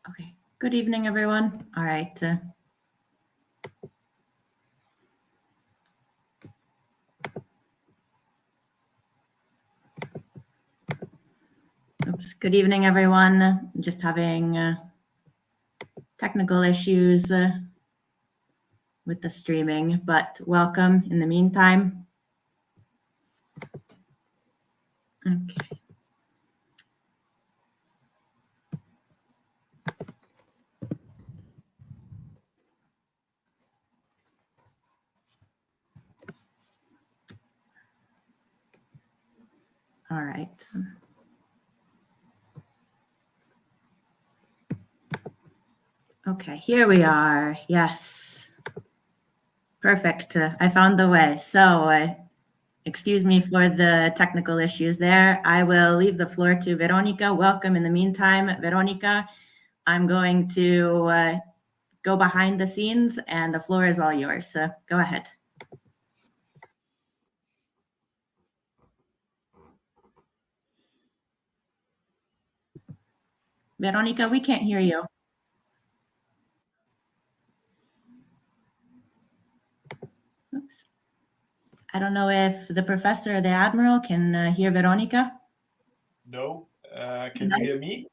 Okay. Good evening, everyone. All right. Oops. Good evening, everyone. Just having technical issues with the streaming, but welcome in the meantime. Okay. All right. Okay, here we are. Yes. Perfect. I found the way. So excuse me for the technical issues there. I will leave the floor to Veronica. Welcome in the meantime, Veronica. I'm going to go behind the scenes and the floor is all yours. So go ahead. Veronica, we can't hear you. Oops. I don't know if the professor or the admiral can hear Veronica. No. Can you hear me?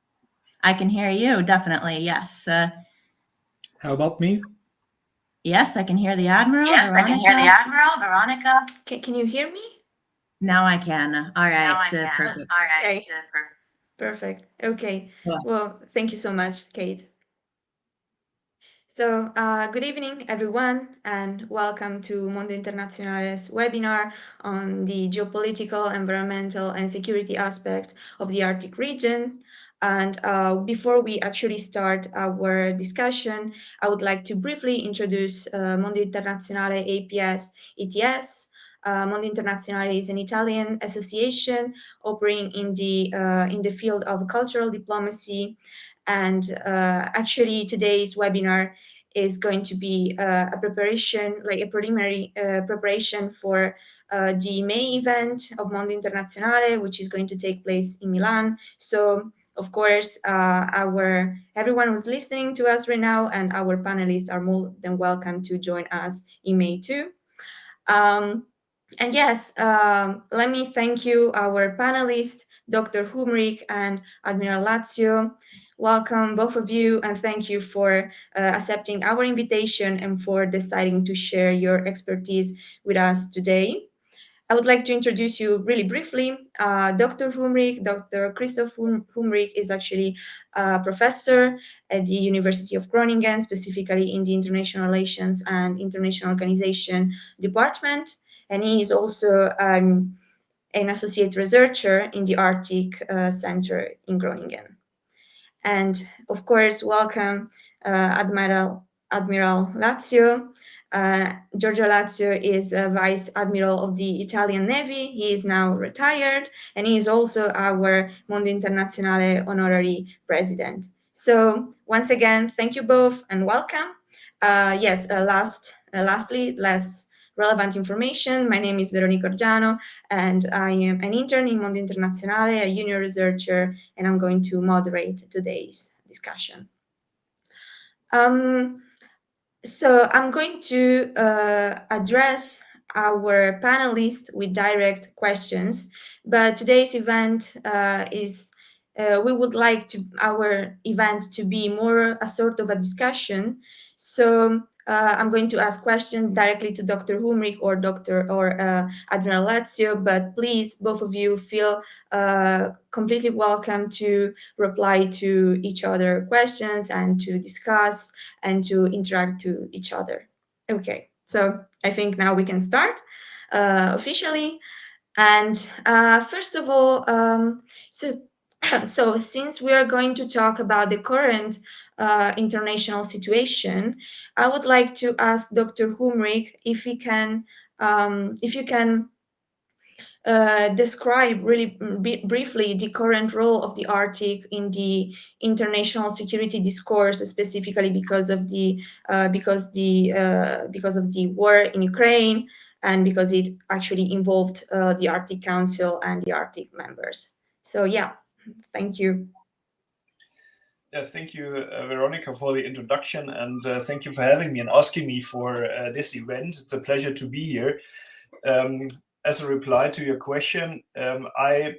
I can hear you, definitely, yes. How about me? Yes, I can hear the admiral. Yes, Veronica? I can hear the admiral. Veronica? Can you hear me? Now I can. All right. Now I can. Perfect. All right. Okay. Perfect. Okay. Yeah. Well, thank you so much, Kate. So, good evening, everyone, and welcome to Mondo Internazionale's webinar on the geopolitical, environmental, and security aspects of the Arctic region. And before we actually start our discussion, I would like to briefly introduce Mondo Internazionale APS ETS. Mondo Internazionale is an Italian association operating in the field of cultural diplomacy. And actually, today's webinar is going to be a preparation, like a preliminary preparation for the May event of Mondo Internazionale, which is going to take place in Milan. So, of course, everyone who's listening to us right now and our panelists are more than welcome to join us in May too. And yes, let me thank you, our panelists, Dr. Humrich and Admiral Lazio. Welcome, both of you, and thank you for accepting our invitation and for deciding to share your expertise with us today. I would like to introduce you really briefly. Dr. Humrich, Dr. Christoph Humrich is actually a professor at the University of Groningen, specifically in the International Relations and International Organization department. And he is also an associate researcher in the Arctic Center in Groningen. And of course, welcome Admiral Lazio. Giorgio Lazio is a Vice Admiral of the Italian Navy. He is now retired, and he is also our Mondo Internazionale Honorary President. So once again, thank you both and welcome. Lastly, less relevant information. My name is Veronica Orgiano, and I am an intern in Mondo Internazionale, a junior researcher, and I'm going to moderate today's discussion. So I'm going to address our panelists with direct questions, but today's event we would like our event to be more a sort of a discussion. So I'm going to ask questions directly to Dr. Humrich or Admiral Lazio, but please, both of you, feel completely welcome to reply to each other questions and to discuss and to interact to each other. Okay, so I think now we can start officially. And first of all, so since we are going to talk about the current international situation, I would like to ask Dr. Humrich if you can describe really briefly the current role of the Arctic in the international security discourse, specifically because of the war in Ukraine and because it actually involved the Arctic Council and the Arctic members. So yeah, thank you. Yeah, thank you, Veronica, for the introduction, and thank you for having me and asking me for this event. It's a pleasure to be here. As a reply to your question, I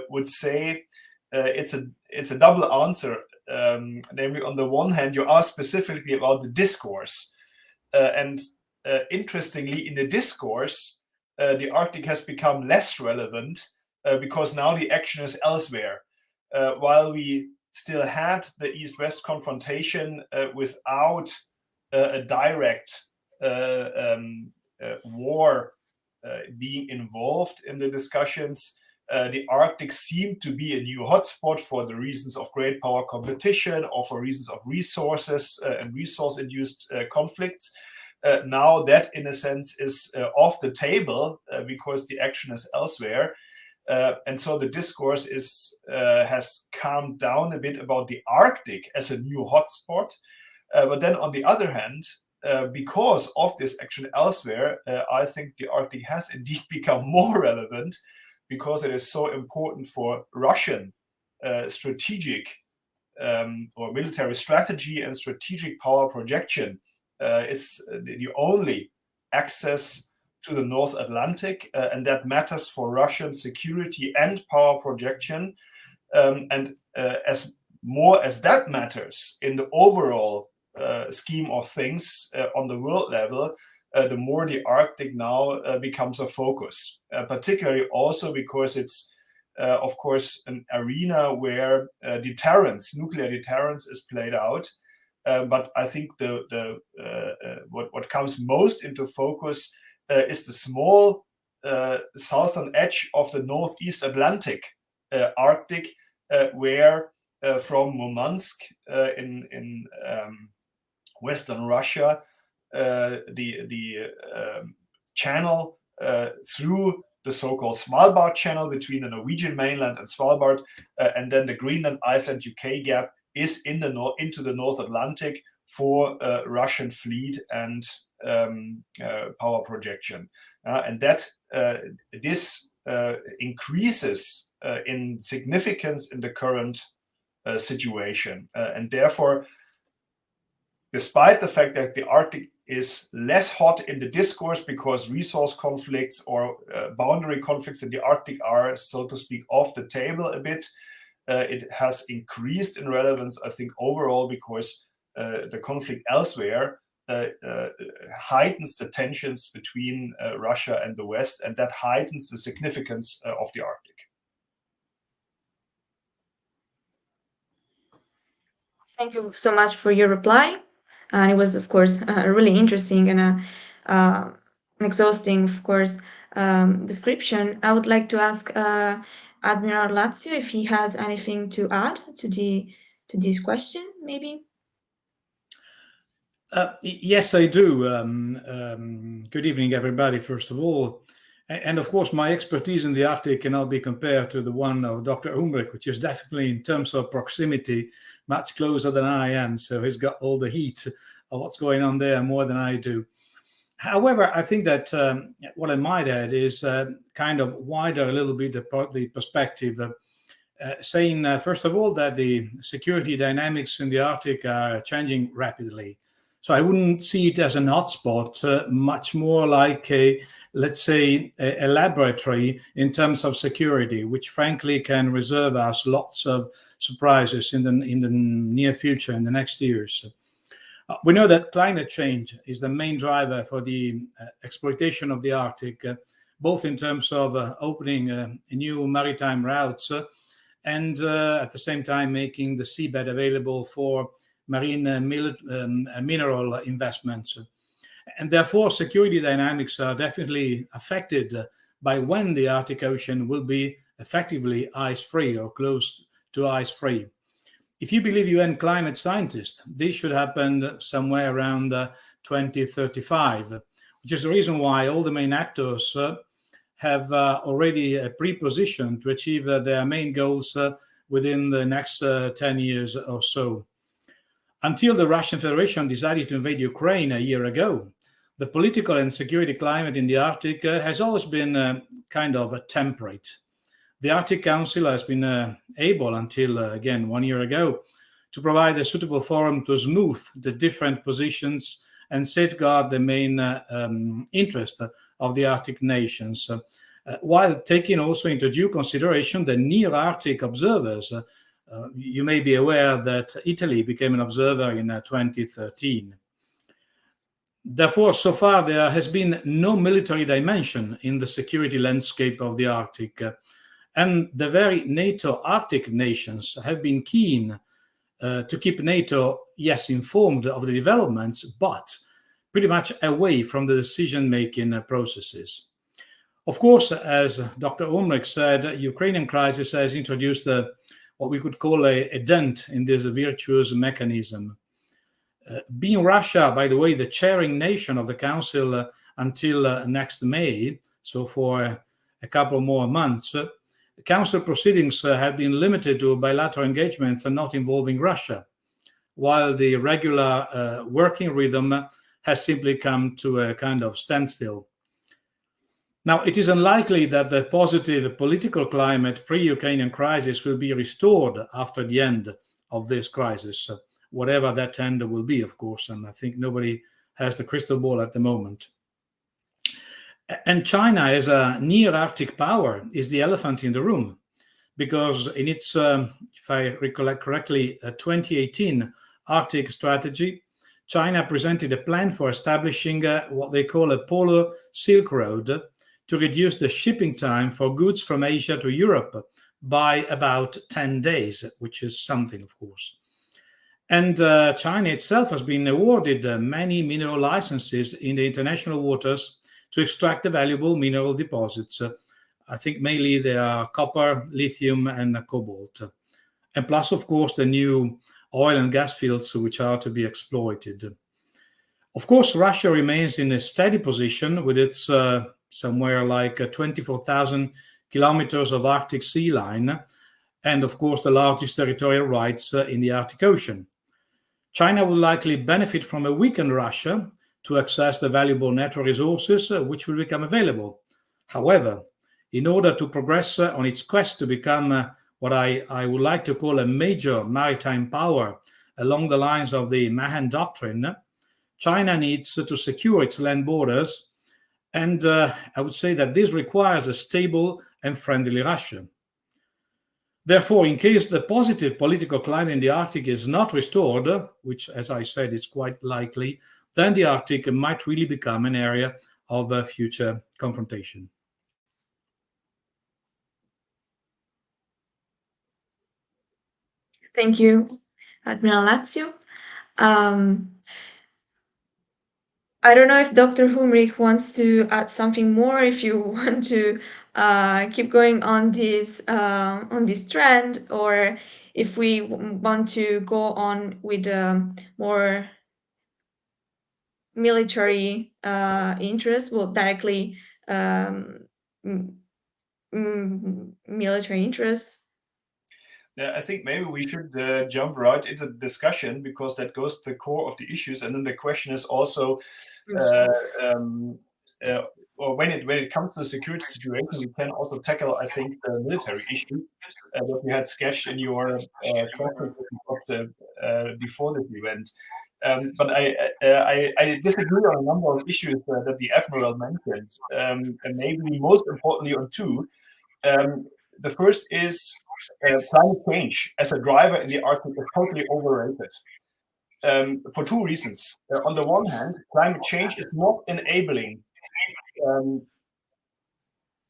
would say it's a double answer. Namely, on the one hand, you asked specifically about the discourse, and interestingly, in the discourse, the Arctic has become less relevant because now the action is elsewhere. While we still had the East-West confrontation without a direct war being involved in the discussions, the Arctic seemed to be a new hotspot for the reasons of great power competition or for reasons of resources and resource-induced conflicts. Now that, in a sense, is off the table because the action is elsewhere. And so the discourse has calmed down a bit about the Arctic as a new hotspot. But then on the other hand, because of this action elsewhere, I think the Arctic has indeed become more relevant because it is so important for Russian strategic or military strategy and strategic power projection. It's the only access to the North Atlantic, and that matters for Russian security and power projection. And as more as that matters in the overall scheme of things on the world level, the more the Arctic now becomes a focus, particularly also because it's, of course, an arena where nuclear deterrence is played out. But I think what comes most into focus is the small southern edge of the Northeast Atlantic Arctic, where from Murmansk in Western Russia, the channel through the so-called Svalbard channel between the Norwegian mainland and Svalbard, and then the Greenland, Iceland, UK gap is into the North Atlantic for Russian fleet and power projection, and that this increases in significance in the current situation, and therefore, despite the fact that the Arctic is less hot in the discourse because resource conflicts or boundary conflicts in the Arctic are, so to speak, off the table a bit, it has increased in relevance, I think, overall because the conflict elsewhere heightens the tensions between Russia and the West, and that heightens the significance of the Arctic. Thank you so much for your reply. And it was, of course, really interesting and an exhausting, of course, description. I would like to ask Admiral Lazio if he has anything to add to this question, maybe. Yes, I do. Good evening, everybody, first of all. And of course, my expertise in the Arctic cannot be compared to the one of Dr. Humrich, which is definitely, in terms of proximity, much closer than I am. So he's got all the heat of what's going on there more than I do. However, I think that what I might add is kind of wider a little bit the perspective, saying, first of all, that the security dynamics in the Arctic are changing rapidly. So I wouldn't see it as an hotspot, much more like let's say, a laboratory in terms of security, which frankly can reserve us lots of surprises in the near future, in the next years. We know that climate change is the main driver for the exploitation of the Arctic, both in terms of opening new maritime routes and at the same time making the seabed available for marine mineral investments. And therefore, security dynamics are definitely affected by when the Arctic Ocean will be effectively ice-free or close to ice-free. If you believe UN climate scientists, this should happen somewhere around 2035, which is the reason why all the main actors have already pre-positioned to achieve their main goals within the next 10 years or so. Until the Russian Federation decided to invade Ukraine a year ago, the political and security climate in the Arctic has always been kind of temperate. The Arctic Council has been able, until again 1 year ago, to provide a suitable forum to smooth the different positions and safeguard the main interest of the Arctic nations, while taking also into due consideration the near Arctic observers. You may be aware that Italy became an observer in 2013. Therefore, so far, there has been no military dimension in the security landscape of the Arctic, and the very NATO Arctic nations have been keen to keep NATO, yes, informed of the developments, but pretty much away from the decision-making processes. Of course, as Dr. Humrich said, the Ukrainian crisis has introduced what we could call a dent in this virtuous mechanism. Being Russia, by the way, the chairing nation of the Council until next May, so for a couple more months, Council proceedings have been limited to bilateral engagements and not involving Russia, while the regular working rhythm has simply come to a kind of standstill. Now, it is unlikely that the positive political climate pre-Ukrainian crisis will be restored after the end of this crisis, whatever that end will be, of course, and I think nobody has the crystal ball at the moment. And China, as a near Arctic power, is the elephant in the room, because in its, if I recollect correctly, 2018 Arctic strategy, China presented a plan for establishing what they call a polar Silk Road to reduce the shipping time for goods from Asia to Europe by about 10 days, which is something, of course. And China itself has been awarded many mineral licenses in the international waters to extract the valuable mineral deposits. I think mainly they are copper, lithium, and cobalt. And plus, of course, the new oil and gas fields which are to be exploited. Of course, Russia remains in a steady position with its somewhere like 24,000 kilometers of Arctic sea line, and of course the largest territorial rights in the Arctic Ocean. China will likely benefit from a weakened Russia to access the valuable natural resources which will become available. However, in order to progress on its quest to become what I would like to call a major maritime power along the lines of the Mahan Doctrine, China needs to secure its land borders, and I would say that this requires a stable and friendly Russia. Therefore, in case the positive political climate in the Arctic is not restored, which, as I said, is quite likely, then the Arctic might really become an area of future confrontation. Thank you, Admiral Lazio. I don't know if Dr. Humrich wants to add something more, if you want to keep going on this trend, or if we want to go on with more military interest, well, directly military interests. Yeah, I think maybe we should jump right into the discussion, because that goes to the core of the issues. And then the question is also, or when it comes to the security situation, we can also tackle, I think, the military issues that you had sketched in your questions before this event. But I disagree on a number of issues that the Admiral mentioned, and maybe most importantly on two. The first is climate change as a driver in the Arctic is totally overrated. For two reasons. On the one hand, climate change is not enabling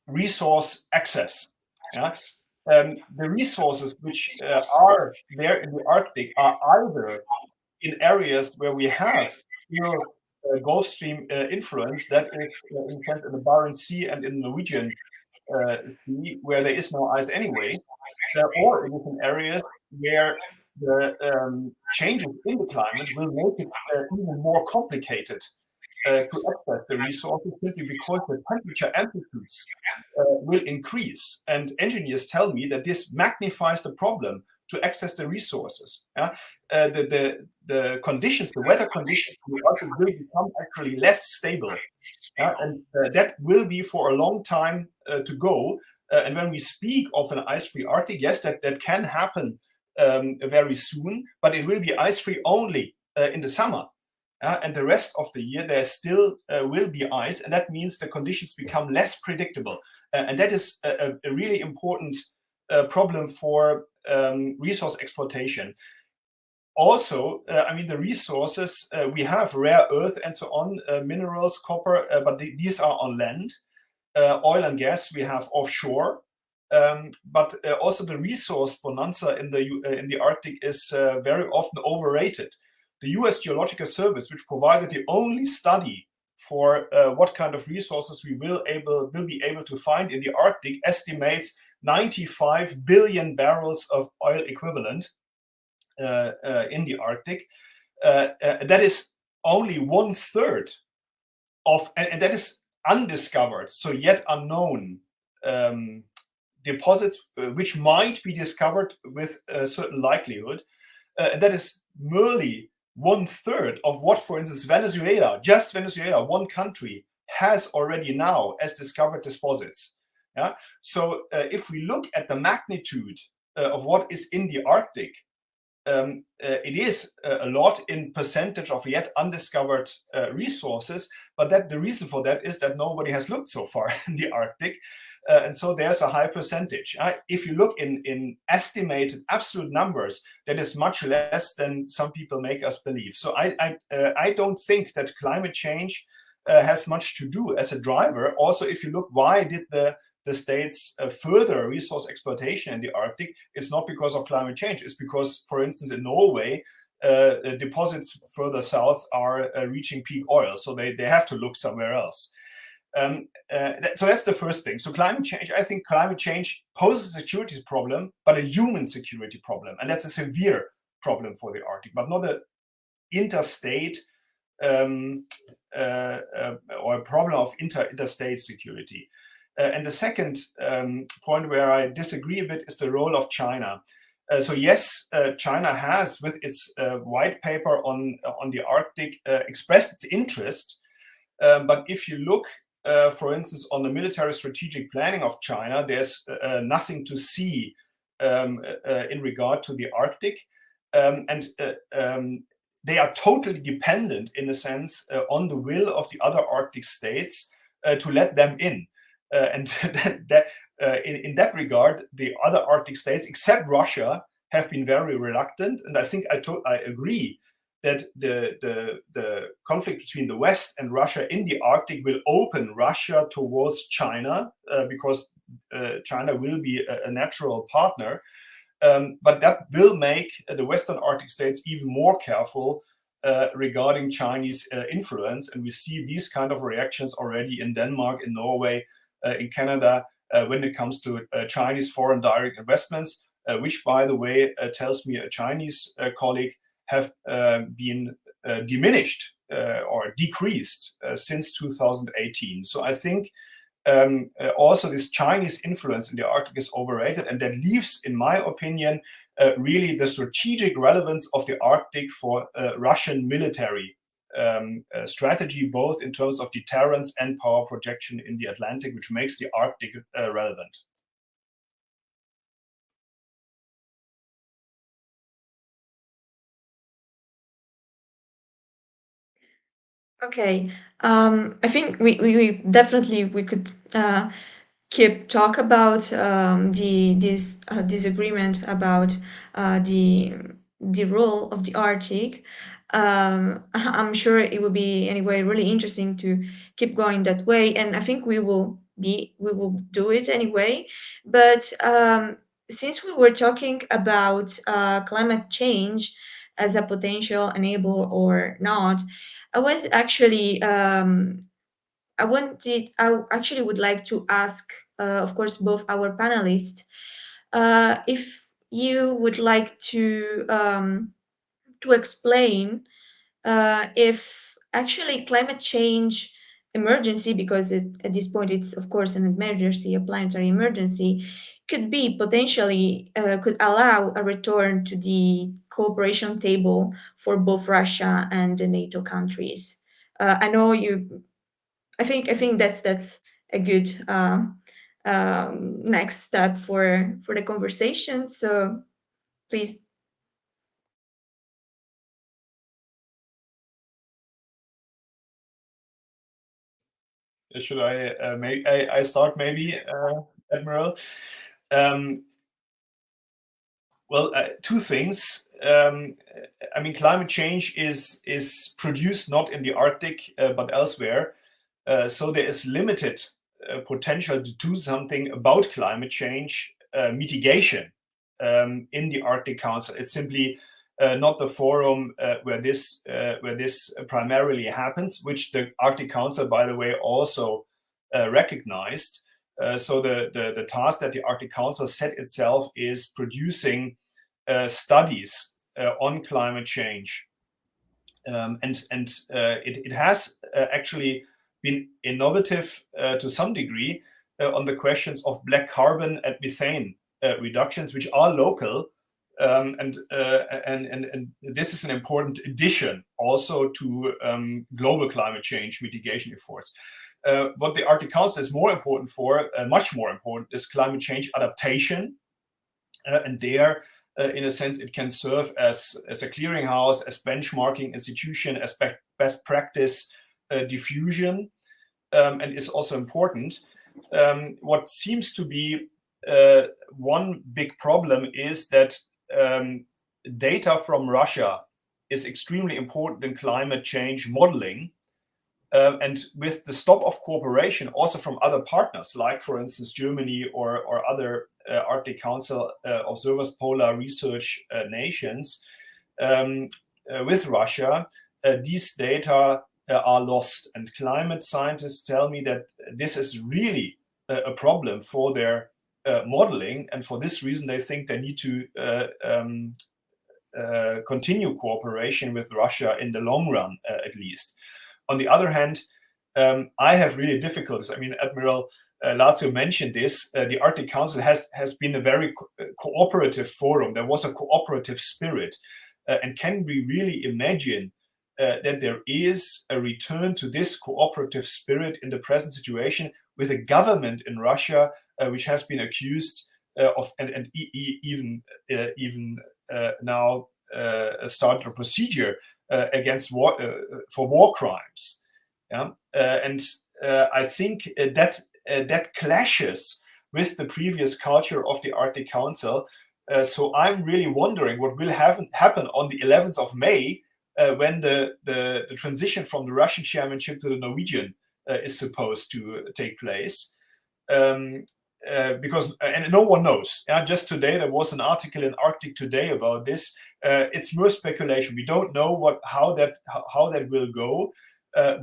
resource access. Yeah? The resources which are there in the Arctic are either in areas where we have Gulf Stream influence, that is in the Barents Sea and in the Norwegian Sea, where there is no ice anyway, or it is in areas where the changes in the climate will make it even more complicated to access the resources, simply because the temperature amplitudes will increase. And engineers tell me that this magnifies the problem to access the resources. The conditions, the weather conditions will become actually less stable. And that will be for a long time to go. And when we speak of an ice-free Arctic, yes, that can happen very soon, but it will be ice-free only in the summer. And the rest of the year, there still will be ice, and that means the conditions become less predictable. And that is a really important problem for resource exploitation. Also, I mean, the resources, we have rare earth and so on, minerals, copper, but these are on land. Oil and gas we have offshore. But also the resource bonanza in the Arctic is very often overrated. The US Geological Service, which provided the only study for what kind of resources we will be able to find in the Arctic, estimates 95 billion barrels of oil equivalent in the Arctic. That is only 1/3 of, and that is undiscovered, so yet unknown deposits which might be discovered with a certain likelihood. And that is merely 1/3 of what, for instance, Venezuela, just Venezuela, one country, has already now as discovered deposits. Yeah. So if we look at the magnitude of what is in the Arctic, it is a lot in percentage of yet undiscovered resources, but that the reason for that is that nobody has looked so far in the Arctic. And so there's a high percentage. If you look in estimated absolute numbers, that is much less than some people make us believe. So I don't think that climate change has much to do as a driver. Also, if you look, why did the states further resource exploitation in the Arctic? It's not because of climate change. It's because, for instance, in Norway, deposits further south are reaching peak oil. So they have to look somewhere else. So that's the first thing. So climate change, I think climate change poses a security problem, but a human security problem. And that's a severe problem for the Arctic, but not an interstate or a problem of interstate security. And the second point where I disagree a bit is the role of China. So yes, China has, with its white paper on the Arctic, expressed its interest. But if you look, for instance, on the military strategic planning of China, there's nothing to see in regard to the Arctic. And they are totally dependent, in a sense, on the will of the other Arctic states to let them in. And in that regard, the other Arctic states, except Russia, have been very reluctant. And I think I agree that the conflict between the West and Russia in the Arctic will open Russia towards China because China will be a natural partner. But that will make the Western Arctic states even more careful regarding Chinese influence. And we see these kind of reactions already in Denmark, in Norway, in Canada, when it comes to Chinese foreign direct investments, which, by the way, tells me a Chinese colleague have been diminished or decreased since 2018. So I think also this Chinese influence in the Arctic is overrated, and that leaves, in my opinion, really the strategic relevance of the Arctic for Russian military strategy, both in terms of deterrence and power projection in the Atlantic, which makes the Arctic relevant. Okay, I think we definitely we could keep talk about this disagreement about the role of the Arctic. I'm sure it will be anyway really interesting to keep going that way, and I think we will do it anyway. But since we were talking about climate change as a potential enabler or not, I was actually I actually would like to ask, of course, both our panelists, if you would like to explain if actually climate change emergency, because at this point it's of course an emergency, a planetary emergency, could be potentially could allow a return to the cooperation table for both Russia and the NATO countries. I know you. I think that's a good next step for the conversation. So please should I start maybe, Admiral? Well, two things. I mean, climate change is produced not in the Arctic but elsewhere, so there is limited potential to do something about climate change mitigation in the Arctic Council. It's simply not the forum where this primarily happens, which the Arctic Council, by the way, also recognized. So the task that the Arctic Council set itself is producing studies on climate change, and it has actually been innovative to some degree on the questions of black carbon and methane reductions, which are local, and this is an important addition also to global climate change mitigation efforts. What the Arctic Council is more important for, much more important, is climate change adaptation. And there, in a sense, it can serve as a clearinghouse, as benchmarking institution, as best practice diffusion, and is also important. What seems to be one big problem is that data from Russia is extremely important in climate change modeling. And with the stop of cooperation also from other partners, like, for instance, Germany or other Arctic Council observers, polar research nations, with Russia, these data are lost. And climate scientists tell me that this is really a problem for their modeling. And for this reason, they think they need to continue cooperation with Russia in the long run, at least. On the other hand, I have really difficulties. I mean, Admiral Lazio mentioned this. The Arctic Council has been a very cooperative forum. There was a cooperative spirit. And can we really imagine that there is a return to this cooperative spirit in the present situation with a government in Russia which has been accused of and even now started a procedure against war for war crimes, yeah, and I think that clashes with the previous culture of the Arctic Council. So I'm really wondering what will happen on the 11th of May when the transition from the Russian chairmanship to the Norwegian is supposed to take place. Because and no one knows. Just today there was an article in Arctic Today about this. It's more speculation. We don't know how that will go.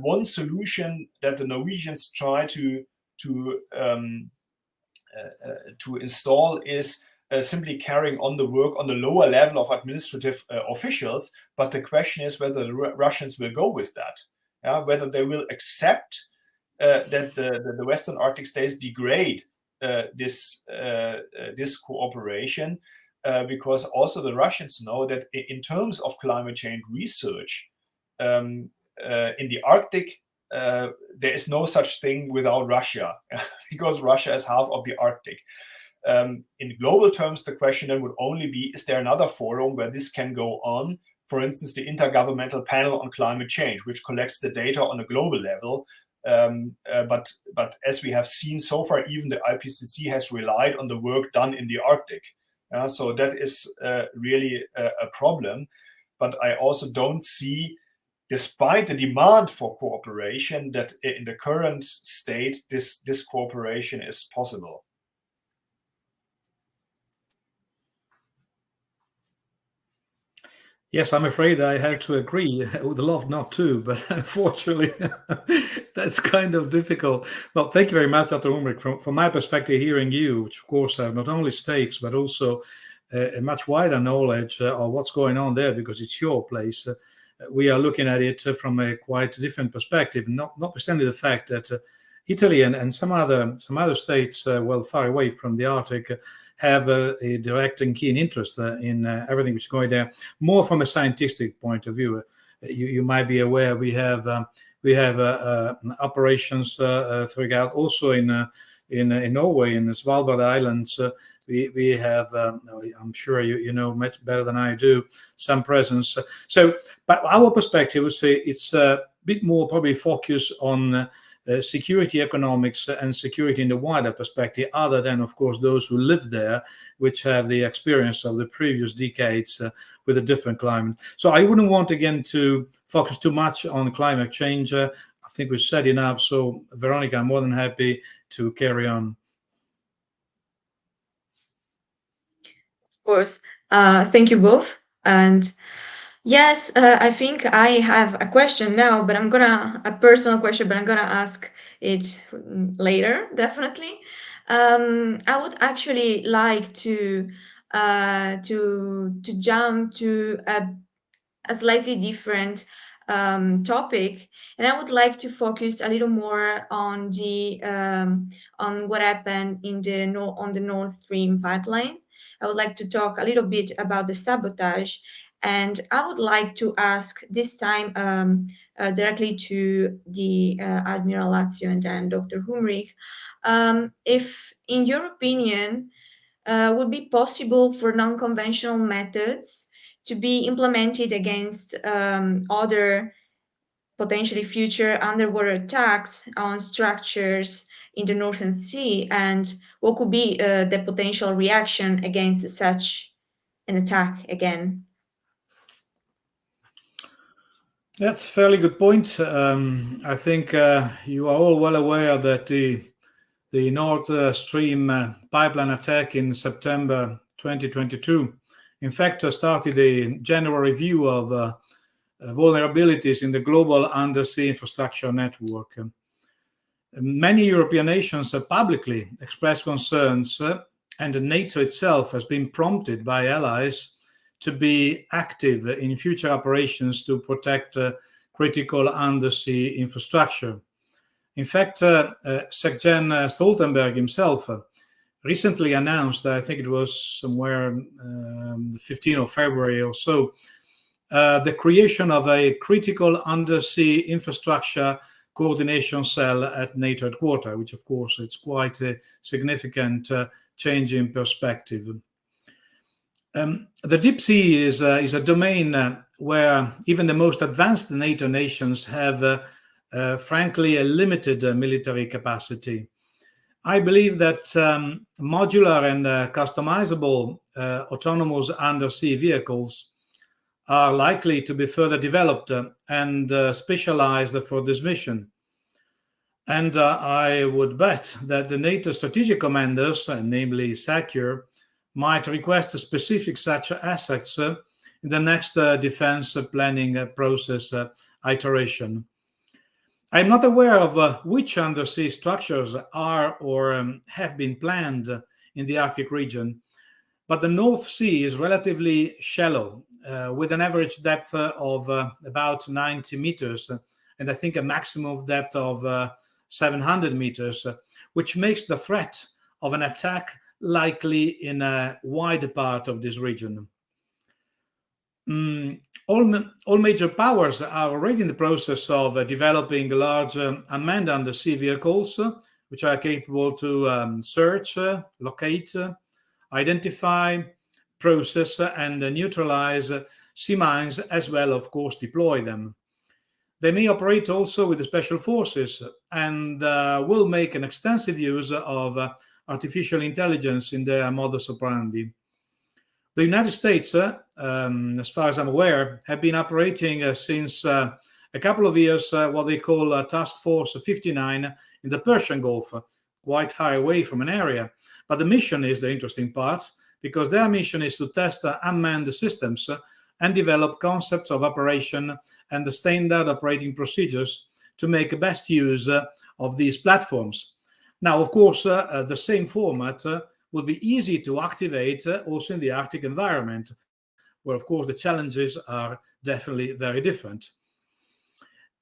One solution that the Norwegians try to install is simply carrying on the work on the lower level of administrative officials. But the question is whether the Russians will go with that. Whether they will accept that the Western Arctic states degrade this cooperation, because also the Russians know that in terms of climate change research in the Arctic, there is no such thing without Russia, because Russia is half of the Arctic. In global terms, the question then would only be, is there another forum where this can go on? For instance, the Intergovernmental Panel on Climate Change, which collects the data on a global level. But as we have seen so far, even the IPCC has relied on the work done in the Arctic. So that is really a problem. But I also don't see, despite the demand for cooperation, that in the current state, this cooperation is possible. Yes, I'm afraid I have to agree. I would love not to, but unfortunately, that's kind of difficult. Well, thank you very much, Dr. Humrich. From my perspective, hearing you, which of course have not only stakes, but also a much wider knowledge of what's going on there, because it's your place. We are looking at it from a quite different perspective, notwithstanding the fact that Italy and some other states, well, far away from the Arctic, have a direct and keen interest in everything which is going there, more from a scientific point of view. You might be aware we have operations throughout, also in Norway, in the Svalbard Islands. We have, I'm sure you know much better than I do, some presence. So, but our perspective would say it's a bit more probably focused on security economics and security in the wider perspective, other than, of course, those who live there, which have the experience of the previous decades with a different climate. So I wouldn't want, again, to focus too much on climate change. I think we've said enough. So, Veronica, I'm more than happy to carry on. Of course. Thank you both. And yes, I think I have a question now, but a personal question, but I'm gonna ask it later, definitely. I would actually like to jump to a slightly different topic, and I would like to focus a little more on the on what happened on the Nord Stream pipeline. I would like to talk a little bit about the sabotage, and I would like to ask this time directly to the Admiral Lazio and then Dr. Humrich, if, in your opinion, would be possible for non-conventional methods to be implemented against other potentially future underwater attacks on structures in the Northern Sea, and what could be the potential reaction against such an attack again? That's a fairly good point. I think you are all well aware that the Nord Stream pipeline attack in September 2022, in fact, started a general review of vulnerabilities in the global undersea infrastructure network. Many European nations have publicly expressed concerns, and NATO itself has been prompted by allies to be active in future operations to protect critical undersea infrastructure. In fact, SecGen Stoltenberg himself recently announced, I think it was somewhere the 15th of February or so, the creation of a critical undersea infrastructure coordination cell at NATO headquarters, which of course it's quite a significant change in perspective. The deep sea is a domain where even the most advanced NATO nations have frankly a limited military capacity. I believe that modular and customizable autonomous undersea vehicles are likely to be further developed and specialized for this mission. And I would bet that the NATO strategic commanders, namely SACEUR, might request specific such assets in the next defense planning process iteration. I'm not aware of which undersea structures are or have been planned in the Arctic region, but the North Sea is relatively shallow, with an average depth of about 90 meters, and I think a maximum depth of 700 meters, which makes the threat of an attack likely in a wide part of this region. All major powers are already in the process of developing large unmanned undersea vehicles, which are capable to search, locate, identify, process, and neutralize sea mines, as well, of course, deploy them. They may operate also with the special forces and will make an extensive use of artificial intelligence in their modus operandi. The United States, as far as I'm aware, have been operating since a couple of years what they call Task Force 59 in the Persian Gulf, quite far away from an area. But the mission is the interesting part, because their mission is to test unmanned systems and develop concepts of operation and the standard operating procedures to make best use of these platforms. Now, of course, the same format will be easy to activate also in the Arctic environment, where, of course, the challenges are definitely very different.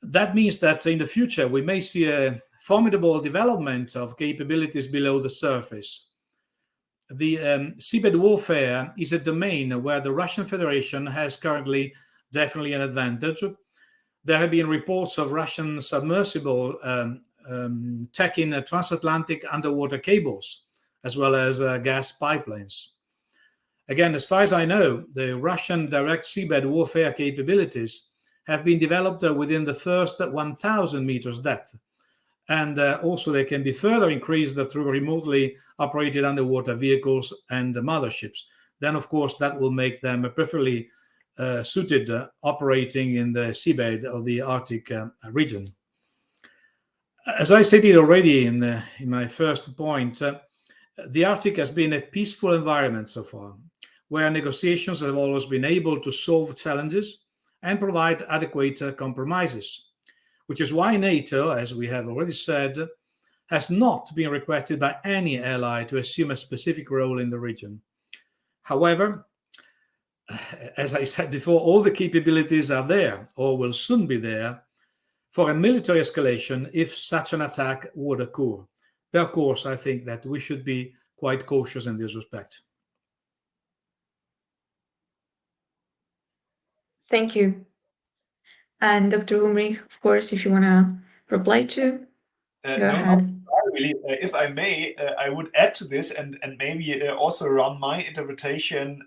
That means that in the future, we may see a formidable development of capabilities below the surface. The seabed warfare is a domain where the Russian Federation has currently definitely an advantage. There have been reports of Russian submersible taking transatlantic underwater cables, as well as gas pipelines. Again, as far as I know, the Russian direct seabed warfare capabilities have been developed within the first 1,000 meters depth. And also they can be further increased through remotely operated underwater vehicles and motherships. Then, of course, that will make them preferably suited operating in the seabed of the Arctic region. As I stated already in my first point, the Arctic has been a peaceful environment so far, where negotiations have always been able to solve challenges and provide adequate compromises, which is why NATO, as we have already said, has not been requested by any ally to assume a specific role in the region. However, as I said before, all the capabilities are there, or will soon be there, for a military escalation if such an attack would occur. But of course, I think that we should be quite cautious in this respect. Thank you. And Dr. Humrich, of course, if you want to reply to, go ahead. Really, if I may, I would add to this and maybe also run my interpretation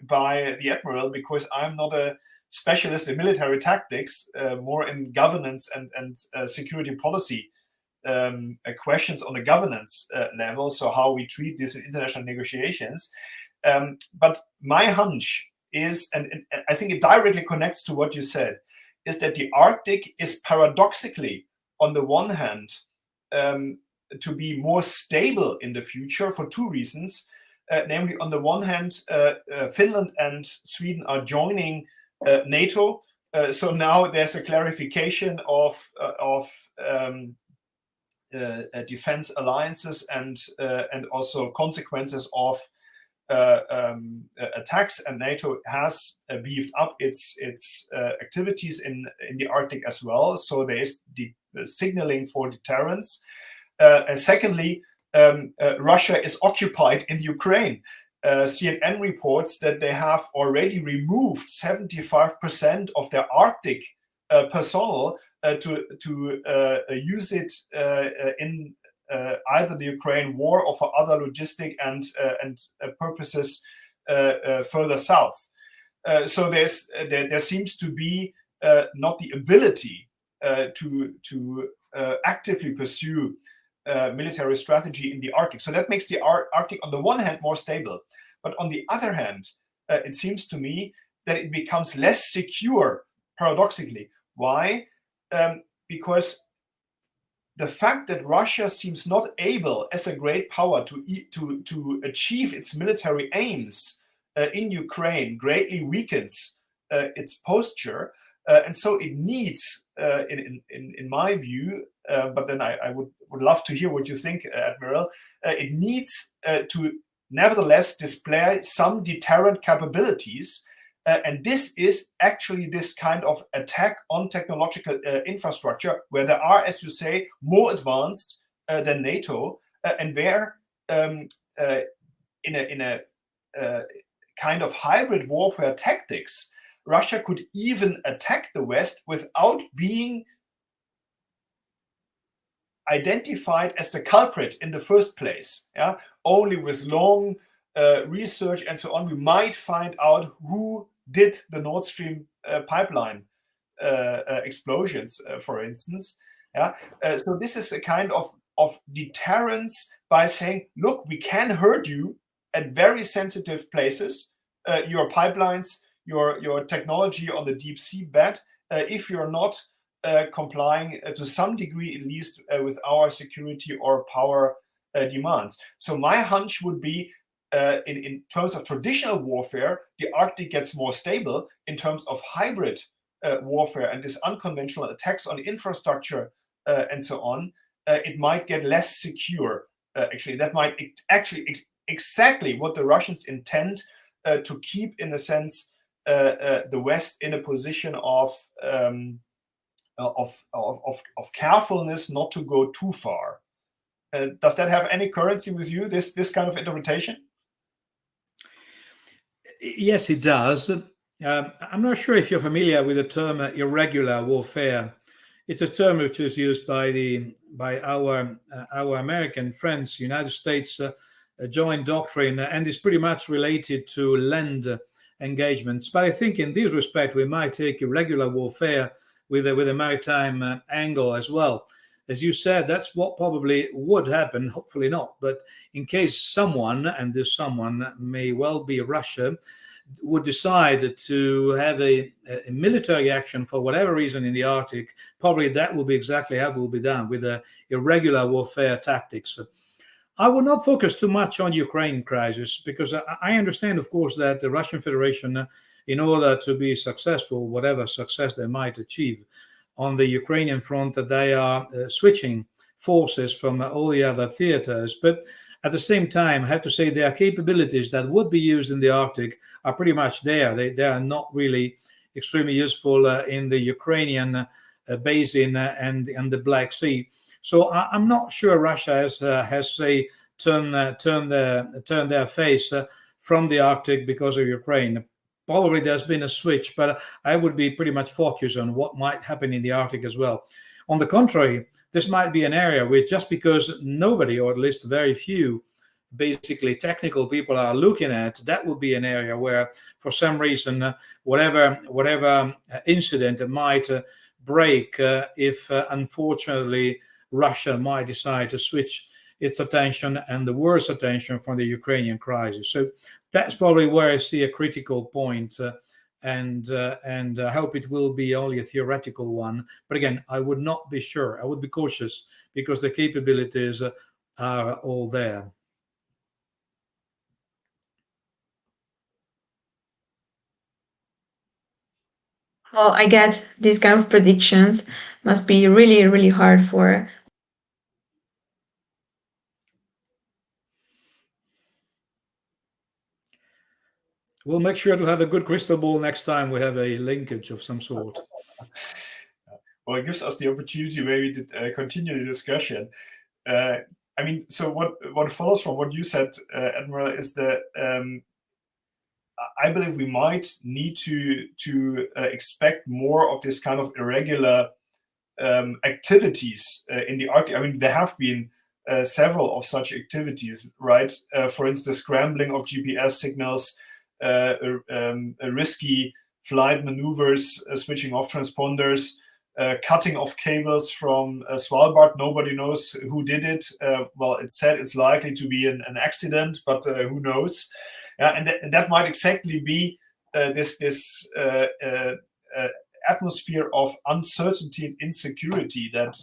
by the Admiral, because I'm not a specialist in military tactics, more in governance and security policy questions on the governance level, so how we treat this in international negotiations. But my hunch is, and I think it directly connects to what you said, is that the Arctic is paradoxically, on the one hand, to be more stable in the future for two reasons. Namely, on the one hand, Finland and Sweden are joining NATO, so now there's a clarification of defense alliances and also consequences of attacks, and NATO has beefed up its activities in the Arctic as well. So there is the signaling for deterrence. And secondly, Russia is occupied in Ukraine. CNN reports that they have already removed 75% of their Arctic personnel to use it in either the Ukraine war or for other logistic and purposes further south. So there seems to be not the ability to actively pursue military strategy in the Arctic. So that makes the Arctic, on the one hand, more stable. But on the other hand, it seems to me that it becomes less secure, paradoxically. Why? Because the fact that Russia seems not able, as a great power, to achieve its military aims in Ukraine greatly weakens its posture. And so it needs, in my view, but then I would love to hear what you think, Admiral, it needs to nevertheless display some deterrent capabilities. And this is actually this kind of attack on technological infrastructure, where there are, as you say, more advanced than NATO, and where in a kind of hybrid warfare tactics, Russia could even attack the West without being identified as the culprit in the first place. Yeah? Only with long research and so on, we might find out who did the Nord Stream pipeline explosions, for instance. Yeah? So this is a kind of deterrence by saying, look, we can hurt you at very sensitive places, your pipelines, your technology on the deep sea bed, if you're not complying to some degree, at least, with our security or power demands. So my hunch would be, in terms of traditional warfare, the Arctic gets more stable. In terms of hybrid warfare and this unconventional attacks on infrastructure and so on, it might get less secure. Actually, that might exactly what the Russians intend to keep, in a sense, the West in a position of carefulness, not to go too far. Does that have any currency with you? This kind of interpretation? Yes, it does. I'm not sure if you're familiar with the term irregular warfare. It's a term which is used by our American friends, United States joint doctrine, and is pretty much related to land engagements. But I think in this respect, we might take irregular warfare with a maritime angle as well. as you said, that's what probably would happen. Hopefully not. But in case someone, and this someone may well be Russia, would decide to have a military action for whatever reason in the Arctic, probably that will be exactly how it will be done, with irregular warfare tactics. I would not focus too much on Ukraine crisis, because I understand, of course, that the Russian Federation, in order to be successful, whatever success they might achieve on the Ukrainian front, that they are switching forces from all the other theaters. But at the same time, I have to say their capabilities that would be used in the Arctic are pretty much there. They are not really extremely useful in the Ukrainian basin and the Black Sea. So I'm not sure Russia has say turned their face from the Arctic because of Ukraine. Probably there's been a switch, but I would be pretty much focused on what might happen in the Arctic as well. On the contrary, this might be an area where, just because nobody, or at least very few, basically technical people are looking at, that would be an area where, for some reason, whatever incident might break, if unfortunately Russia might decide to switch its attention, and the worst attention, from the Ukrainian crisis. So that's probably where I see a critical point. And I hope it will be only a theoretical one. But again, I would not be sure. I would be cautious, because the capabilities are all there. Well, I get these kind of predictions must be really, really hard for. We'll make sure to have a good crystal ball next time we have a linkage of some sort. Well, it gives us the opportunity maybe to continue the discussion. I mean, so what follows from what you said, Admiral, is that I believe we might need to expect more of this kind of irregular activities in the Arctic. I mean, there have been several of such activities, right? For instance, scrambling of GPS signals, risky flight maneuvers, switching off transponders, cutting off cables from Svalbard. Nobody knows who did it. Well, it's said it's likely to be an accident, but who knows? And that might exactly be this atmosphere of uncertainty and insecurity that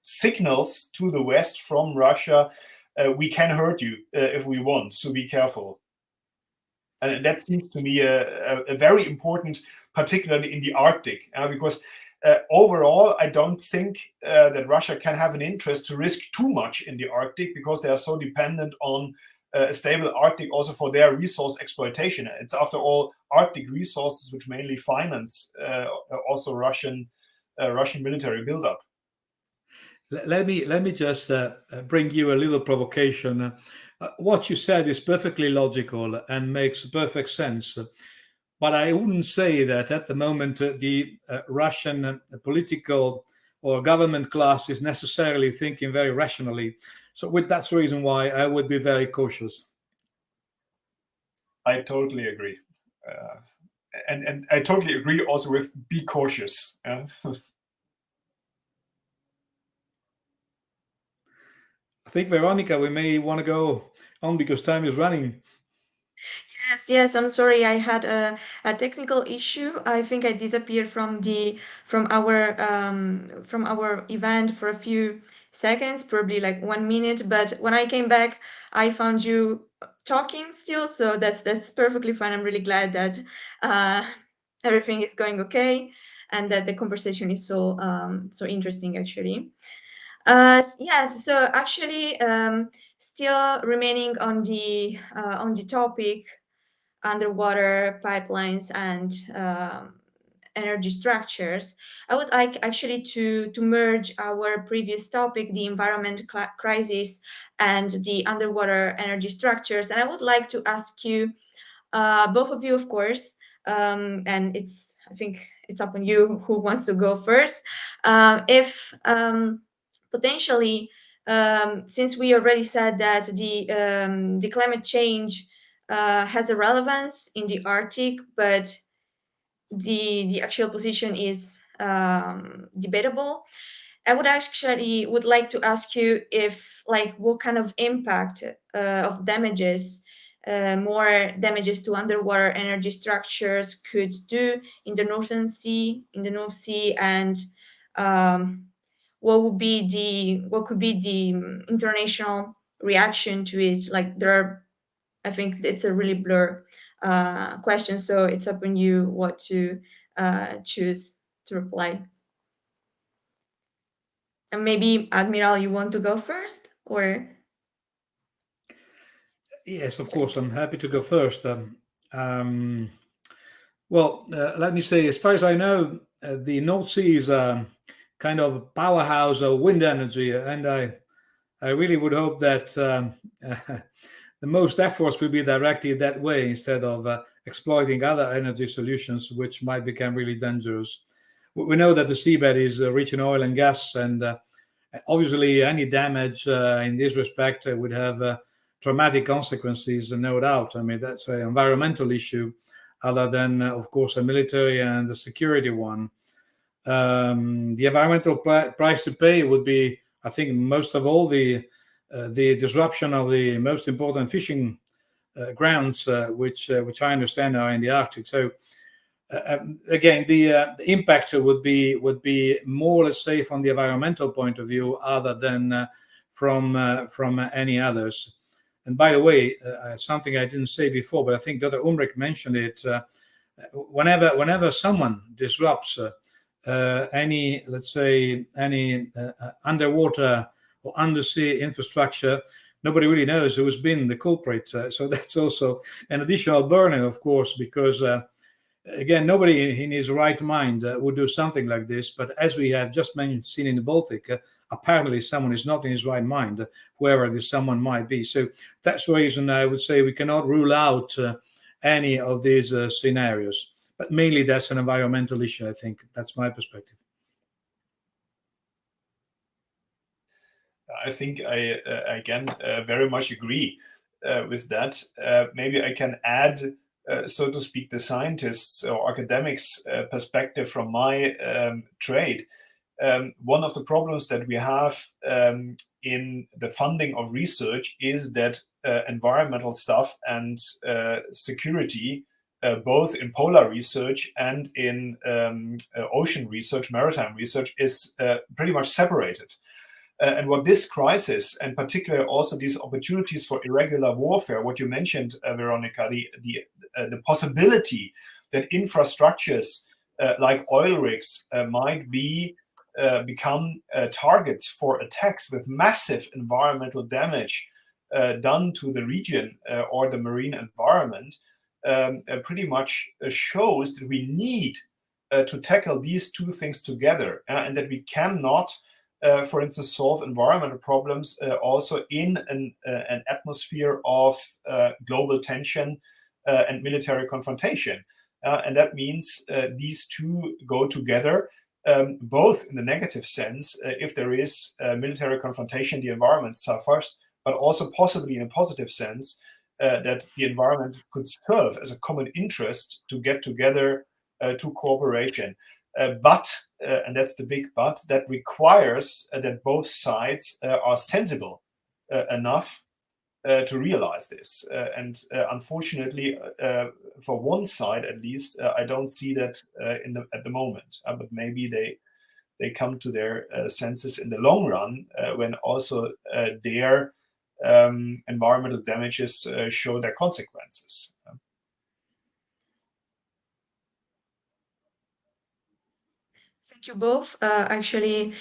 signals to the West from Russia, we can hurt you if we want, so be careful. And that seems to me a very important, particularly in the Arctic, because overall, I don't think that Russia can have an interest to risk too much in the Arctic, because they are so dependent on a stable Arctic also for their resource exploitation. It's, after all, Arctic resources which mainly finance also Russian military buildup. Let me just bring you a little provocation. What you said is perfectly logical and makes perfect sense. But I wouldn't say that at the moment the Russian political or government class is necessarily thinking very rationally. So that's the reason why I would be very cautious. I totally agree. And I totally agree also with be cautious. I think, Veronica, we may want to go on because time is running. Yes, I'm sorry. I had a technical issue. I think I disappeared from our event for a few seconds, probably like 1 minute. But when I came back, I found you talking still, so that's perfectly fine. I'm really glad that everything is going okay, and that the conversation is so interesting, actually. Yes. So actually, still remaining on the topic underwater pipelines and energy structures, I would like actually to merge our previous topic, the environment crisis and the underwater energy structures. And I would like to ask you, both of you, of course, and I think it's up on you who wants to go first. If potentially, since we already said that the climate change has a relevance in the Arctic, but the actual position is debatable. I would like to ask you if, like, what kind of impact of damages, more damages to underwater energy structures could do in the North Sea, and what could be the international reaction to it? Like, I think it's a really blur question, so it's up on you what to choose to reply. And maybe, Admiral, you want to go first, or? Yes, of course, I'm happy to go first. Well, let me say, as far as I know, the North Sea is kind of a powerhouse of wind energy, and I really would hope that the most efforts will be directed that way instead of exploiting other energy solutions, which might become really dangerous. We know that the seabed is rich in oil and gas, and obviously any damage in this respect would have dramatic consequences, no doubt. I mean, that's an environmental issue other than, of course, a military and a security one. The environmental price to pay would be, I think, most of all the disruption of the most important fishing grounds, which I understand are in the Arctic. So again, the impact would be more, let's say, from the environmental point of view, other than from any others. And by the way, something I didn't say before, but I think Dr. Humrich mentioned it. Whenever someone disrupts any, let's say, any underwater or undersea infrastructure, nobody really knows who's been the culprit. So that's also an additional burden, of course, because again, nobody in his right mind would do something like this. But as we have just seen in the Baltic, apparently someone is not in his right mind, whoever this someone might be. So that's the reason I would say we cannot rule out any of these scenarios. But mainly that's an environmental issue, I think. That's my perspective. I think I again very much agree with that. Maybe I can add, so to speak, the scientists or academics' perspective from my trade. One of the problems that we have in the funding of research is that environmental stuff and security, both in polar research and in ocean research, maritime research, is pretty much separated. And what this crisis, and particularly also these opportunities for irregular warfare, what you mentioned, Veronica, the possibility that infrastructures like oil rigs might become targets for attacks with massive environmental damage done to the region or the marine environment, pretty much shows that we need to tackle these two things together, and that we cannot for instance, solve environmental problems also in an atmosphere of global tension and military confrontation. And that means these two go together, both in the negative sense, if there is military confrontation, the environment suffers, but also possibly in a positive sense, that the environment could serve as a common interest to get together to cooperation. But, and that's the big but, that requires that both sides are sensible enough to realize this. And unfortunately, for one side at least, I don't see that at the moment. But maybe they come to their senses in the long run when also their environmental damages show their consequences. Thank you both. Actually,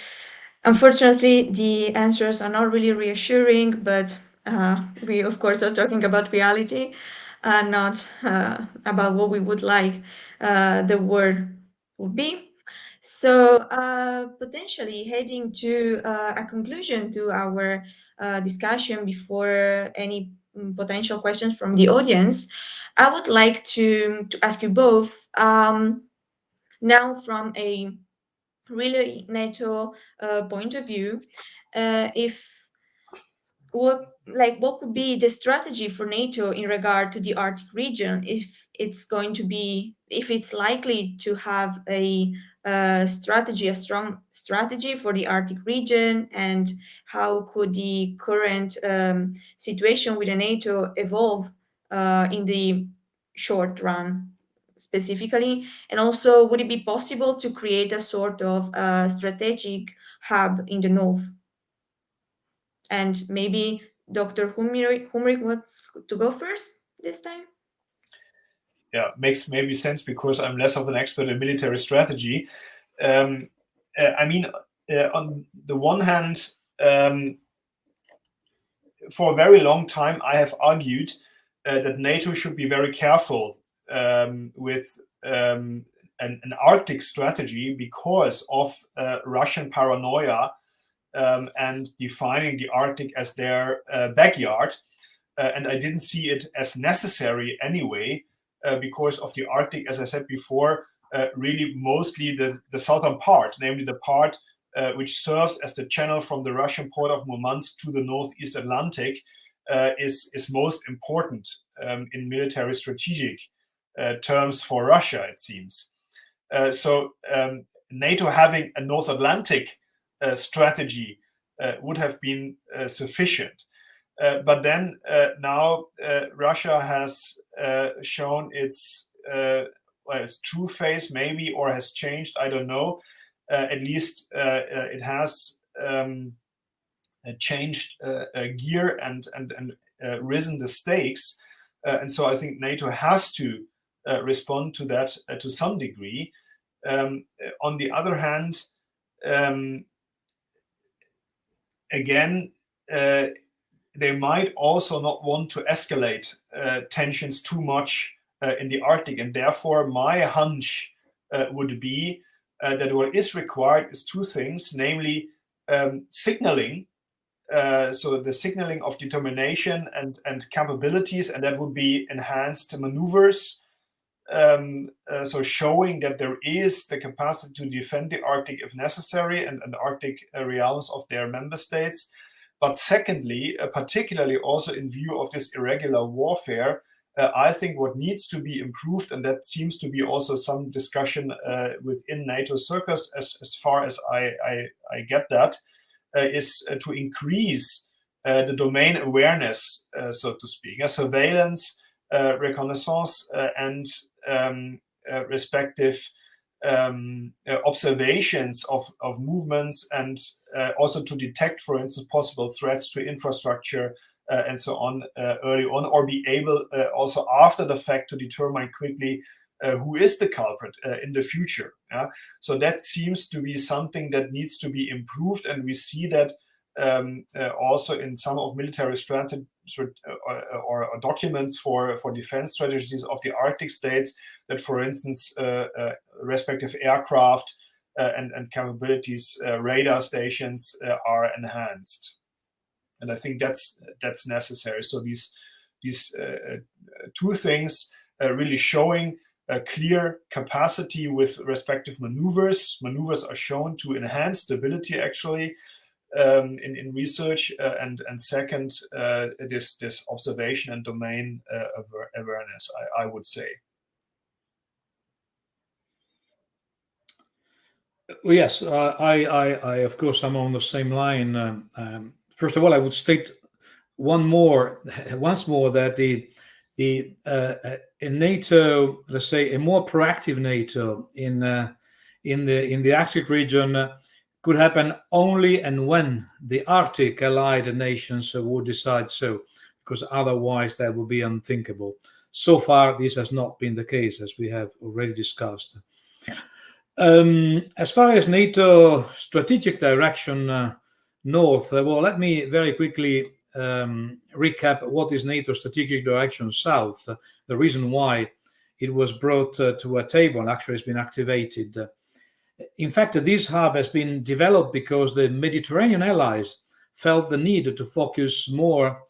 unfortunately, the answers are not really reassuring, but we, of course, are talking about reality, not about what we would like the world would be. So, potentially heading to a conclusion to our discussion before any potential questions from the audience, I would like to ask you both, now from a really NATO point of view, if what could be the strategy for NATO in regard to the Arctic region, if it's likely to have a strong strategy for the Arctic region, and how could the current situation with the NATO evolve in the short run specifically, and also would it be possible to create a sort of strategic hub in the north? And maybe Dr. Humrich wants to go first this time. Yeah, makes maybe sense because I'm less of an expert in military strategy. I mean, on the one hand, for a very long time, I have argued that NATO should be very careful with an Arctic strategy because of Russian paranoia and defining the Arctic as their backyard. And I didn't see it as necessary anyway, because of the Arctic, as I said before, really mostly the southern part, namely the part which serves as the channel from the Russian port of Murmansk to the Northeast Atlantic, is most important in military strategic terms for Russia, it seems. So NATO having a North Atlantic strategy would have been sufficient. But then now Russia has shown its true face, maybe, or has changed, I don't know. At least it has changed gear and risen the stakes. And so I think NATO has to respond to that to some degree. On the other hand, again, they might also not want to escalate tensions too much in the Arctic. And therefore, my hunch would be that what is required is two things, namely signaling. So the signaling of determination and capabilities, and that would be enhanced maneuvers. So showing that there is the capacity to defend the Arctic if necessary, and the Arctic realms of their member states. But secondly, particularly also in view of this irregular warfare, I think what needs to be improved, and that seems to be also some discussion within NATO circles, as far as I get that, is to increase the domain awareness, so to speak, surveillance, reconnaissance, and respective observations of movements, and also to detect, for instance, possible threats to infrastructure and so on early on, or be able also after the fact to determine quickly who is the culprit in the future. Yeah? So that seems to be something that needs to be improved, and we see that also in some of military strategy or documents for defense strategies of the Arctic states, that, for instance, respective aircraft and capabilities, radar stations are enhanced. And I think that's necessary. So these two things really showing a clear capacity with respective maneuvers. Maneuvers are shown to enhance stability, actually, in research, and second, this observation and domain awareness, I would say. Well, yes, I of course I'm on the same line. First of all, I would state once more that in NATO, let's say a more proactive NATO in the Arctic region could happen only and when the Arctic allied nations would decide so, because otherwise that would be unthinkable. So far, this has not been the case, as we have already discussed. As far as NATO strategic direction north, well, let me very quickly recap what is NATO strategic direction south, the reason why it was brought to a table and actually has been activated. In fact, this hub has been developed because the Mediterranean allies felt the need to focus more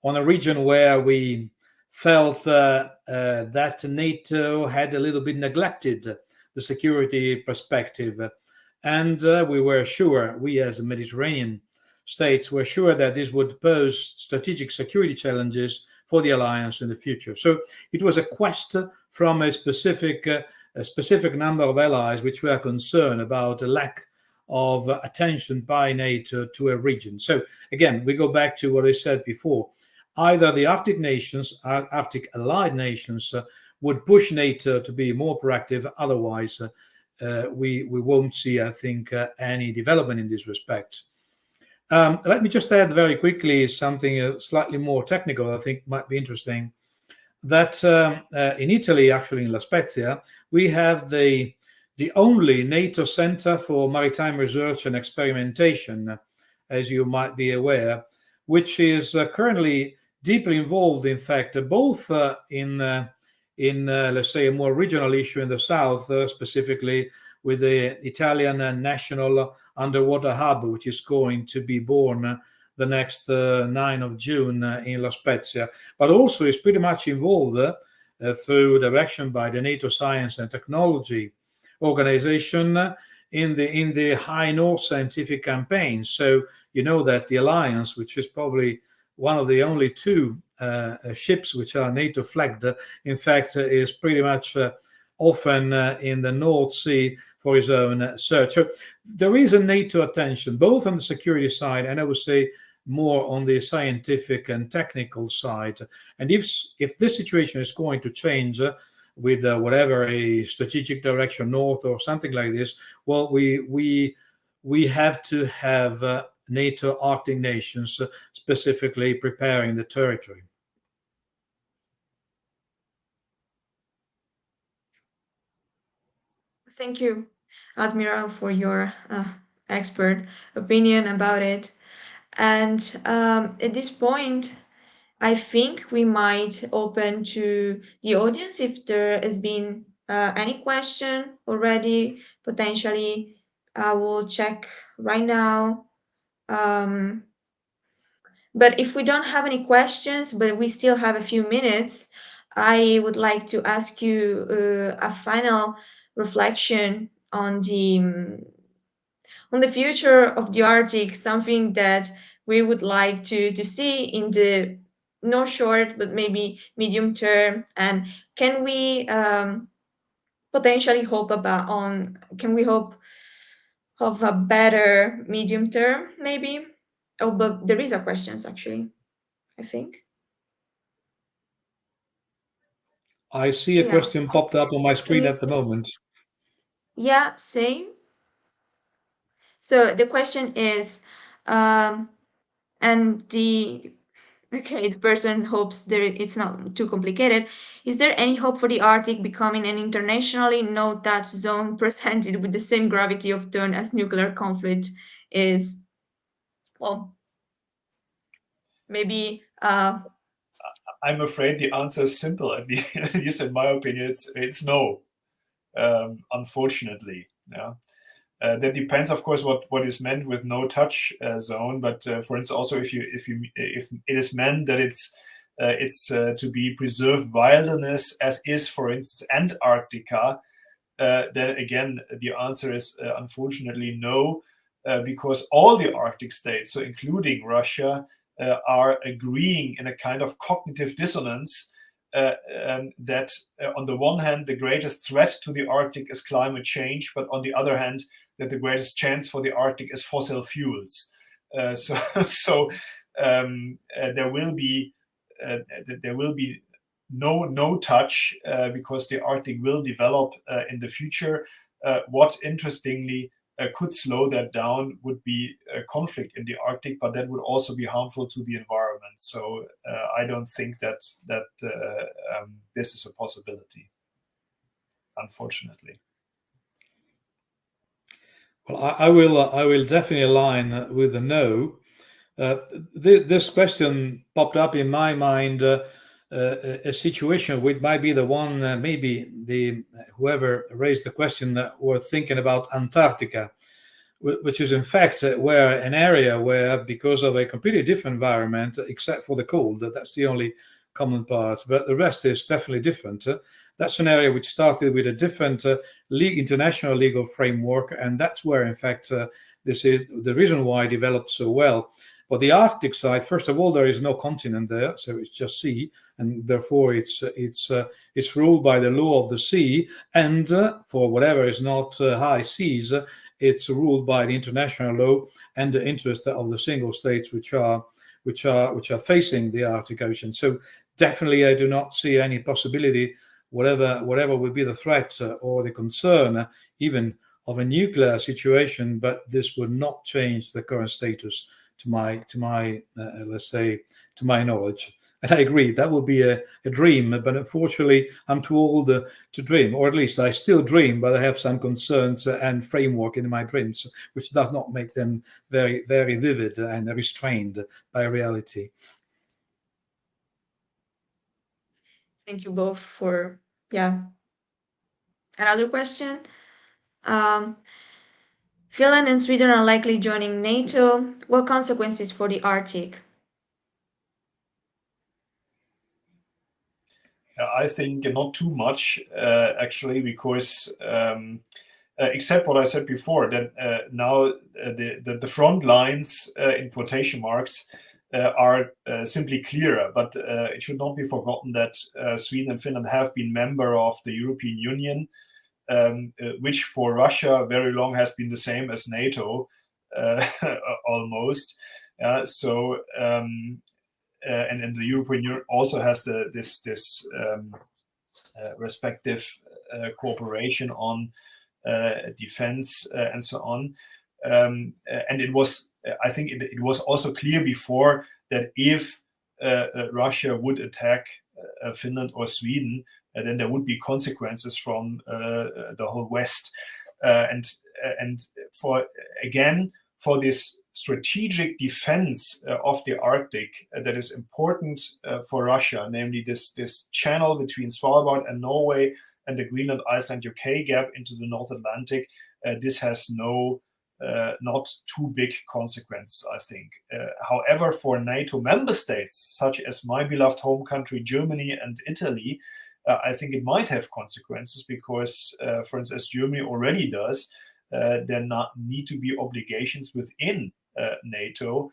on a region where we felt that NATO had a little bit neglected the security perspective. And we were sure, we as Mediterranean states were sure that this would pose strategic security challenges for the alliance in the future. So it was a quest from a specific number of allies which were concerned about the lack of attention by NATO to a region. So again, we go back to what I said before. Either the Arctic nations, Arctic allied nations, would push NATO to be more proactive. Otherwise, we won't see, I think, any development in this respect. Let me just add very quickly something slightly more technical I think might be interesting. That in Italy, actually in La Spezia, we have the only NATO Center for Maritime Research and Experimentation, as you might be aware, which is currently deeply involved, in fact, both in let's say, a more regional issue in the south, specifically with the Italian National Underwater Hub, which is going to be born the next 9 of June in La Spezia, but also is pretty much involved through direction by the NATO Science and Technology Organization in the High North scientific campaign. So you know that the alliance, which is probably one of the only two ships which are NATO flagged, in fact, is pretty much often in the North Sea for his own search. So there is a NATO attention, both on the security side and I would say more on the scientific and technical side. And if this situation is going to change with whatever a strategic direction north or something like this, well, we have to have NATO Arctic nations specifically preparing the territory. Thank you, Admiral, for your expert opinion about it. And at this point, I think we might open to the audience if there has been any question already. Potentially, I will check right now. But if we don't have any questions, but we still have a few minutes, I would like to ask you a final reflection on the future of the Arctic, something that we would like to see in the no short but maybe medium term, and can we potentially hope can we hope of a better medium term maybe? Oh, but there is a questions actually, I think. I see a Yeah. question popped up on my screen you at the moment. Yeah, same. So the question is, and the person hopes it's not too complicated. Is there any hope for the Arctic becoming an internationally no-touch zone presented with the same gravity of tone as nuclear conflict is? Well, maybe. I'm afraid the answer is simple. At least in my opinion, it's no. Unfortunately, yeah. That depends, of course, what is meant with no touch zone. But for instance, also if it is meant that it's to be preserved wilderness, as is, for instance, Antarctica, then again the answer is unfortunately no, because all the Arctic states, so including Russia, are agreeing in a kind of cognitive dissonance that on the one hand the greatest threat to the Arctic is climate change, but on the other hand that the greatest chance for the Arctic is fossil fuels. So there will be no touch because the Arctic will develop in the future. What interestingly could slow that down would be a conflict in the Arctic, but that would also be harmful to the environment. So I don't think that this is a possibility, unfortunately. Well, I will definitely align with the no. This question popped up in my mind. A situation which might be the one, maybe whoever raised the question were thinking about Antarctica, which is in fact where an area where, because of a completely different environment, except for the cold, that's the only common part, but the rest is definitely different. That's an area which started with a different international legal framework, and that's where, in fact, This is the reason why it developed so well. But the Arctic side, first of all, there is no continent there, so it's just sea, and therefore it's ruled by the law of the sea. And for whatever is not high seas, it's ruled by the international law and the interest of the single states which are facing the Arctic Ocean. So definitely, I do not see any possibility, whatever would be the threat or the concern, even of a nuclear situation. But this would not change the current status, to my let's say, to my knowledge. And I agree, that would be a dream, but unfortunately, I'm too old to dream, or at least I still dream, but I have some concerns and framework in my dreams, which does not make them very, very vivid and restrained by reality. Thank you both for, Another question. Finland and Sweden are likely joining NATO. What consequences for the Arctic? I think not too much, actually, because except what I said before, that now the front lines, in quotation marks, are simply clearer. But it should not be forgotten that Sweden and Finland have been member of the European Union, which for Russia very long has been the same as NATO, almost. And the European Union also has this respective cooperation on defense and so on. And it was, I think, it was also clear before that if Russia would attack Finland or Sweden, then there would be consequences from the whole West. And for this strategic defense of the Arctic that is important for Russia, namely this channel between Svalbard and Norway and the Greenland, Iceland, UK gap into the North Atlantic, this has not too big consequences, I think. However, for NATO member states, such as my beloved home country, Germany and Italy, I think it might have consequences because, for instance, Germany already does, there need to be obligations within NATO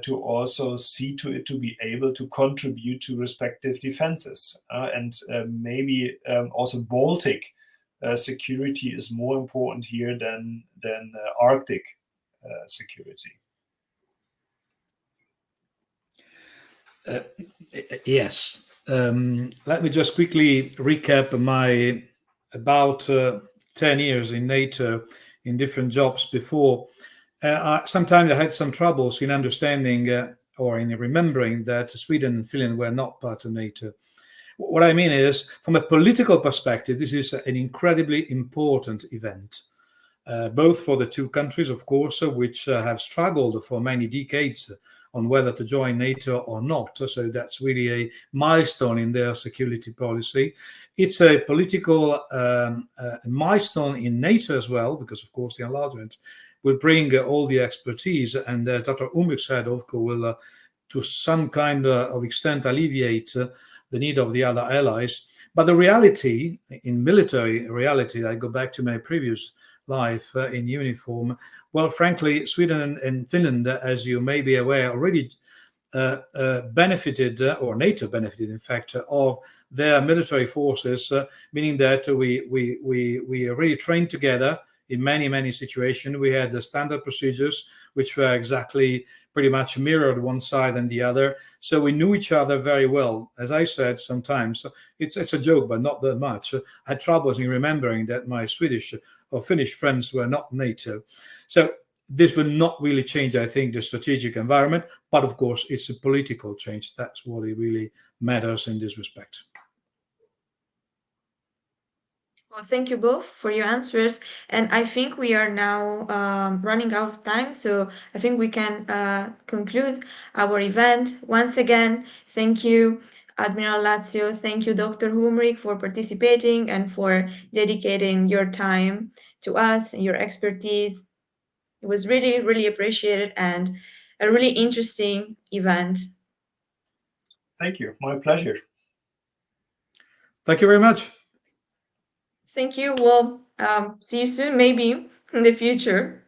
to also see to it to be able to contribute to respective defenses. And maybe also Baltic security is more important here than Arctic security. Yes. Let me just quickly recap my about 10 years in NATO in different jobs before. Sometimes I had some troubles in understanding or in remembering that Sweden and Finland were not part of NATO. What I mean is, from a political perspective, this is an incredibly important event, both for the two countries, of course, which have struggled for many decades on whether to join NATO or not. So that's really a milestone in their security policy. It's a political milestone in NATO as well, because, of course, the enlargement will bring all the expertise, and as Dr. Humrich said, of course, will to some kind of extent alleviate the need of the other allies. But the reality, in military reality, I go back to my previous life in uniform. Well, frankly, Sweden and Finland, as you may be aware, already benefited, or NATO benefited, in fact, of their military forces, meaning that we already trained together in many situations. We had the standard procedures, which were exactly pretty much mirrored one side and the other. So we knew each other very well. As I said, sometimes it's a joke, but not that much. I had troubles in remembering that my Swedish or Finnish friends were not NATO. So this will not really change, I think, the strategic environment. But of course, it's a political change. That's what it really matters in this respect. Well, thank you both for your answers. And I think we are now running out of time. So I think we can conclude our event. Once again, thank you, Admiral Lazio. Thank you, Dr. Humrich, for participating and for dedicating your time to us and your expertise. It was really, really appreciated and a really interesting event. Thank you. My pleasure. Thank you very much. Thank you. Well, see you soon, maybe in the future.